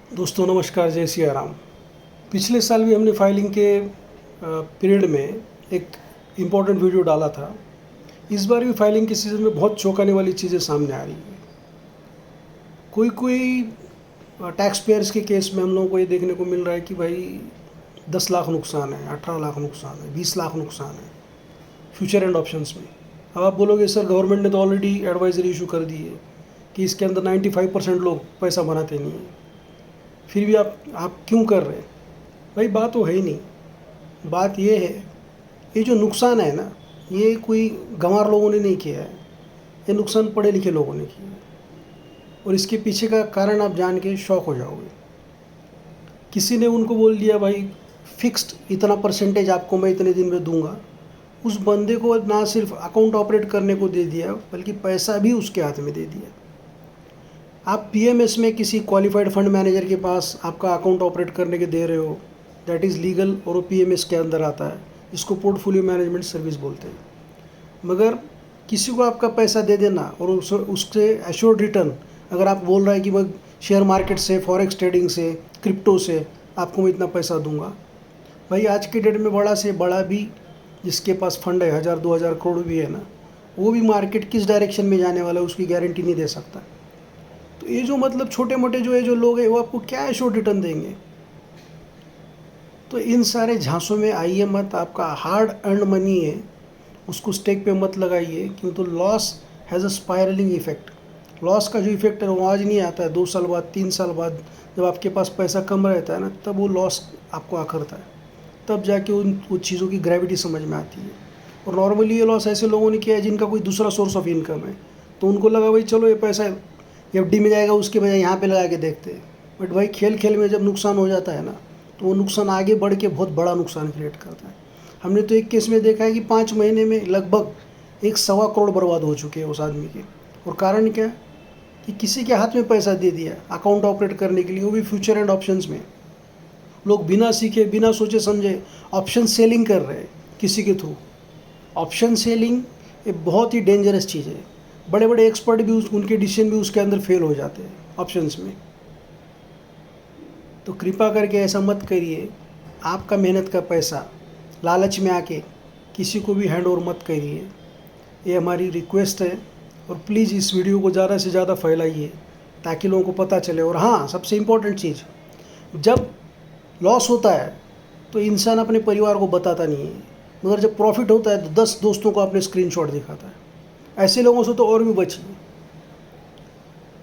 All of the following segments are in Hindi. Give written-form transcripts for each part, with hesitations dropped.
दोस्तों नमस्कार, जय सिया राम। पिछले साल भी हमने फाइलिंग के पीरियड में एक इम्पॉर्टेंट वीडियो डाला था। इस बार भी फाइलिंग के सीज़न में बहुत चौंकाने वाली चीज़ें सामने आ रही हैं। कोई कोई टैक्स पेयर्स के केस में हम लोगों को ये देखने को मिल रहा है कि भाई 10 लाख नुकसान है, 18 लाख नुकसान है, 20 लाख नुकसान है फ्यूचर एंड ऑप्शंस में। अब आप बोलोगे सर गवर्नमेंट ने तो ऑलरेडी एडवाइजरी इशू कर दी है कि इसके अंदर 95% लोग पैसा बनाते नहीं हैं, फिर भी आप क्यों कर रहे हैं? भाई बात तो है ही नहीं। बात ये है, ये जो नुकसान है ना, ये कोई गंवार लोगों ने नहीं किया है, ये नुकसान पढ़े लिखे लोगों ने किया है। और इसके पीछे का कारण आप जान के शॉक हो जाओगे। किसी ने उनको बोल दिया भाई फिक्स्ड इतना परसेंटेज आपको मैं इतने दिन में दूंगा। उस बंदे को ना सिर्फ अकाउंट ऑपरेट करने को दे दिया, बल्कि पैसा भी उसके हाथ में दे दिया। आप पीएमएस में किसी क्वालिफाइड फंड मैनेजर के पास आपका अकाउंट ऑपरेट करने के दे रहे हो, दैट इज़ लीगल और वो पीएमएस के अंदर आता है, जिसको पोर्टफोलियो मैनेजमेंट सर्विस बोलते हैं। मगर किसी को आपका पैसा दे देना और उससे एश्योर्ड रिटर्न, अगर आप बोल रहे हैं कि मैं शेयर मार्केट से, फॉरेक्स ट्रेडिंग से, क्रिप्टो से आपको मैं इतना पैसा दूंगा। भाई आज के डेट में बड़ा से बड़ा भी जिसके पास फंड है, 1000-2000 करोड़ भी है ना, वो भी मार्केट किस डायरेक्शन में जाने वाला है उसकी गारंटी नहीं दे सकता। तो ये जो मतलब छोटे मोटे जो लोग हैं वो आपको क्या एश्योर्ड रिटर्न देंगे? तो इन सारे झांसों में आइए मत। आपका हार्ड अर्न मनी है, उसको स्टेक पे मत लगाइए, क्यों तो loss has a spiralling effect. Loss का जो इफेक्ट है वो आज नहीं आता है, 2 साल बाद, 3 साल बाद, जब आपके पास पैसा कम रहता है ना, तब वो लॉस आपको आखरता है। तब जाके उन चीज़ों की ग्रेविटी समझ में आती है। और नॉर्मली ये लॉस ऐसे लोगों ने किया है जिनका कोई दूसरा सोर्स ऑफ इनकम है, तो उनको लगा भाई चलो ये पैसा एफडी में जाएगा, उसके बजाय यहाँ पे लगा के देखते हैं। बट भाई खेल खेल में जब नुकसान हो जाता है ना, तो वो नुकसान आगे बढ़ के बहुत बड़ा नुकसान क्रिएट करता है। हमने तो एक केस में देखा है कि 5 महीने में लगभग 1.25 करोड़ बर्बाद हो चुके हैं उस आदमी के। और कारण क्या? कि किसी के हाथ में पैसा दे दिया अकाउंट ऑपरेट करने के लिए, वो भी फ्यूचर एंड ऑप्शंस में। लोग बिना सीखे, बिना सोचे समझे ऑप्शन सेलिंग कर रहे हैं किसी के थ्रू। ऑप्शन सेलिंग ये बहुत ही डेंजरस चीज़ है। बड़े बड़े एक्सपर्ट भी उनके डिसीजन भी उसके अंदर फेल हो जाते हैं ऑप्शंस में। तो कृपा करके ऐसा मत करिए। आपका मेहनत का पैसा लालच में आके किसी को भी हैंड ओवर मत करिए, ये हमारी रिक्वेस्ट है। और प्लीज़ इस वीडियो को ज़्यादा से ज़्यादा फैलाइए ताकि लोगों को पता चले। और हाँ, सबसे इम्पोर्टेंट चीज़, जब लॉस होता है तो इंसान अपने परिवार को बताता नहीं है, मगर जब प्रॉफिट होता है तो 10 दोस्तों को अपने स्क्रीनशॉट दिखाता है। ऐसे लोगों से तो और भी बचिए।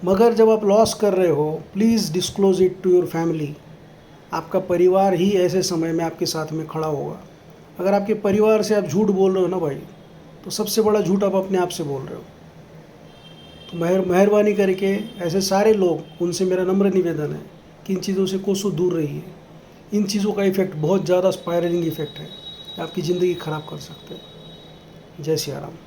मगर जब आप लॉस कर रहे हो, please disclose it to your family. आपका परिवार ही ऐसे समय में आपके साथ में खड़ा होगा। अगर आपके परिवार से आप झूठ बोल रहे हो ना भाई, तो सबसे बड़ा झूठ आप अपने आप से बोल रहे हो। तो मेहरबानी करके ऐसे सारे लोग, उनसे मेरा नम्र निवेदन है कि इन चीज़ों से कोसों दूर रहिए। इन चीज़ों का इफ़ेक्ट बहुत ज़्यादा स्पायरलिंग इफ़ेक्ट है, आपकी ज़िंदगी ख़राब कर सकते हैं। जय सिया राम।